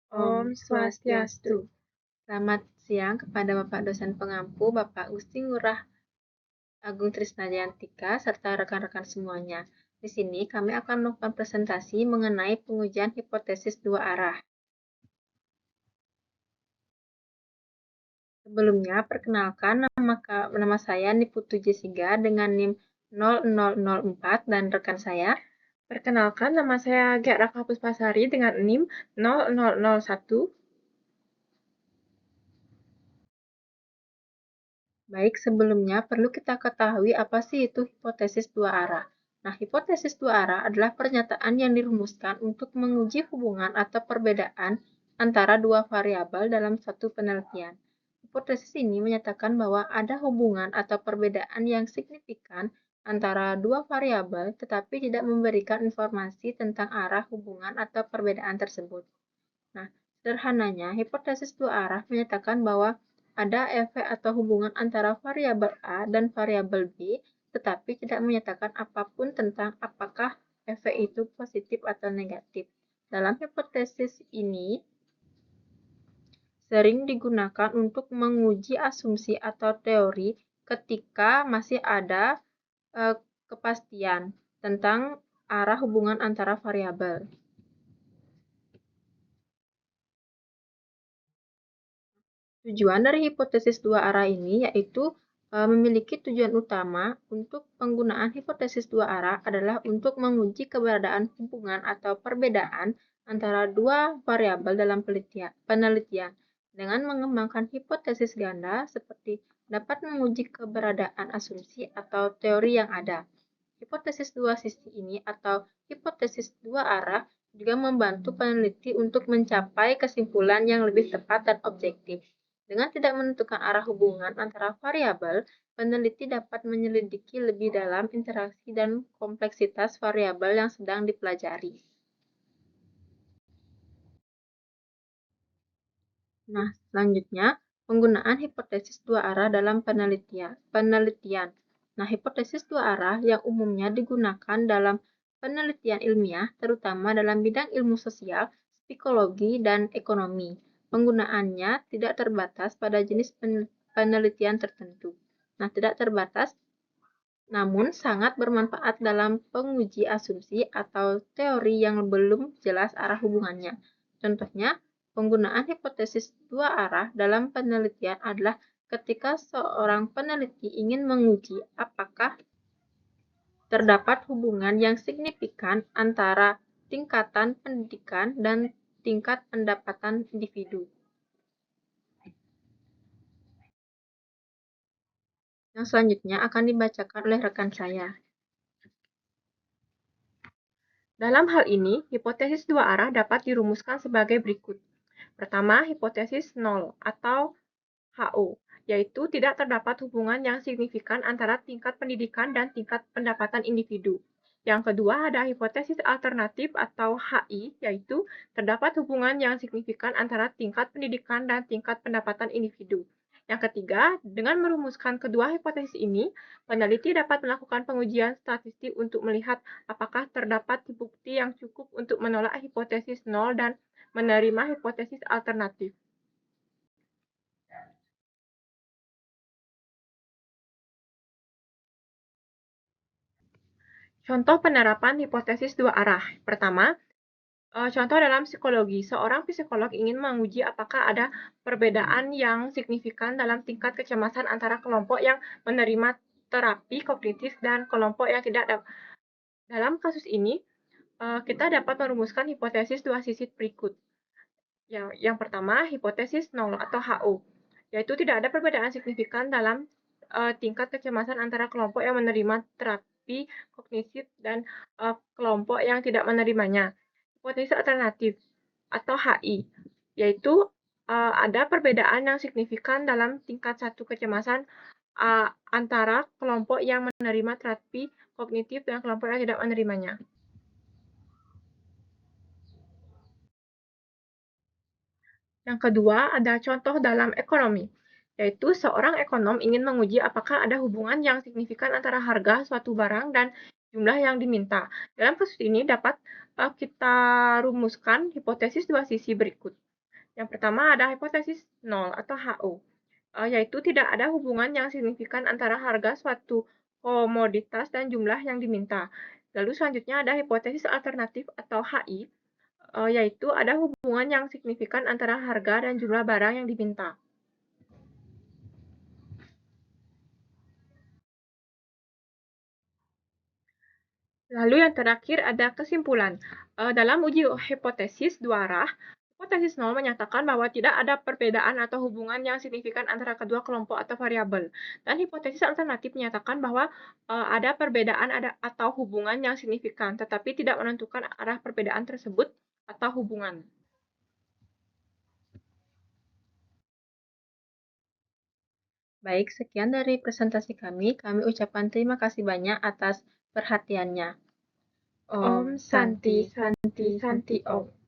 Om Swastiastu. Selamat siang kepada Bapak dosen pengampu, Bapak Gusti Ngurah Agung Trisnayantika, serta rekan-rekan semuanya. Di sini kami akan melakukan presentasi mengenai pengujian hipotesis dua arah. Sebelumnya, perkenalkan nama saya Niputu Jessica dengan NIM 0004 dan rekan saya. Perkenalkan, nama saya Gia Raka Puspasari dengan NIM 0001. Baik, sebelumnya perlu kita ketahui apa sih itu hipotesis dua arah. Nah, hipotesis dua arah adalah pernyataan yang dirumuskan untuk menguji hubungan atau perbedaan antara dua variabel dalam satu penelitian. Hipotesis ini menyatakan bahwa ada hubungan atau perbedaan yang signifikan antara dua variabel tetapi tidak memberikan informasi tentang arah hubungan atau perbedaan tersebut. Nah, sederhananya, hipotesis dua arah menyatakan bahwa ada efek atau hubungan antara variabel A dan variabel B, tetapi tidak menyatakan apapun tentang apakah efek itu positif atau negatif. Dalam hipotesis ini, sering digunakan untuk menguji asumsi atau teori ketika masih ada kepastian tentang arah hubungan antara variabel. Tujuan dari hipotesis dua arah ini yaitu memiliki tujuan utama untuk penggunaan hipotesis dua arah adalah untuk menguji keberadaan hubungan atau perbedaan antara dua variabel dalam penelitian dengan mengembangkan hipotesis ganda seperti dapat menguji keberadaan asumsi atau teori yang ada. Hipotesis dua sisi ini atau hipotesis dua arah juga membantu peneliti untuk mencapai kesimpulan yang lebih tepat dan objektif. Dengan tidak menentukan arah hubungan antara variabel, peneliti dapat menyelidiki lebih dalam interaksi dan kompleksitas variabel yang sedang dipelajari. Nah, selanjutnya, penggunaan hipotesis dua arah dalam penelitian. Nah, hipotesis dua arah yang umumnya digunakan dalam penelitian ilmiah, terutama dalam bidang ilmu sosial, psikologi, dan ekonomi. Penggunaannya tidak terbatas pada jenis penelitian tertentu. Nah, tidak terbatas, namun sangat bermanfaat dalam penguji asumsi atau teori yang belum jelas arah hubungannya. Contohnya, penggunaan hipotesis dua arah dalam penelitian adalah ketika seorang peneliti ingin menguji apakah terdapat hubungan yang signifikan antara tingkatan pendidikan dan tingkat pendapatan individu. Yang selanjutnya akan dibacakan oleh rekan saya. Dalam hal ini, hipotesis dua arah dapat dirumuskan sebagai berikut. Pertama, hipotesis 0 atau HO, yaitu tidak terdapat hubungan yang signifikan antara tingkat pendidikan dan tingkat pendapatan individu. Yang kedua, ada hipotesis alternatif atau HI, yaitu terdapat hubungan yang signifikan antara tingkat pendidikan dan tingkat pendapatan individu. Yang ketiga, dengan merumuskan kedua hipotesis ini, peneliti dapat melakukan pengujian statistik untuk melihat apakah terdapat bukti yang cukup untuk menolak hipotesis 0 dan menerima hipotesis alternatif. Contoh penerapan hipotesis dua arah. Pertama, contoh dalam psikologi. Seorang psikolog ingin menguji apakah ada perbedaan yang signifikan dalam tingkat kecemasan antara kelompok yang menerima terapi kognitif dan kelompok yang tidak. Dalam kasus ini, kita dapat merumuskan hipotesis dua sisi berikut. Yang pertama, hipotesis 0 atau HO, yaitu tidak ada perbedaan signifikan dalam tingkat kecemasan antara kelompok yang menerima terapi kognitif dan kelompok yang tidak menerimanya. Hipotesis alternatif atau HI, yaitu ada perbedaan yang signifikan dalam tingkat satu kecemasan antara kelompok yang menerima terapi kognitif dan kelompok yang tidak menerimanya. Yang kedua, ada contoh dalam ekonomi, yaitu seorang ekonom ingin menguji apakah ada hubungan yang signifikan antara harga suatu barang dan jumlah yang diminta. Dalam kasus ini dapat kita rumuskan hipotesis dua sisi berikut. Yang pertama ada hipotesis nol atau HO, yaitu tidak ada hubungan yang signifikan antara harga suatu komoditas dan jumlah yang diminta. Lalu selanjutnya ada hipotesis alternatif atau HI, yaitu ada hubungan yang signifikan antara harga dan jumlah barang yang diminta. Lalu yang terakhir ada kesimpulan. Dalam uji hipotesis dua arah, hipotesis nol menyatakan bahwa tidak ada perbedaan atau hubungan yang signifikan antara kedua kelompok atau variabel. Dan hipotesis alternatif menyatakan bahwa ada perbedaan atau hubungan yang signifikan, tetapi tidak menentukan arah perbedaan tersebut atau hubungan. Baik, sekian dari presentasi kami. Kami ucapkan terima kasih banyak atas perhatiannya. Om Santi, Santi, Santi Om.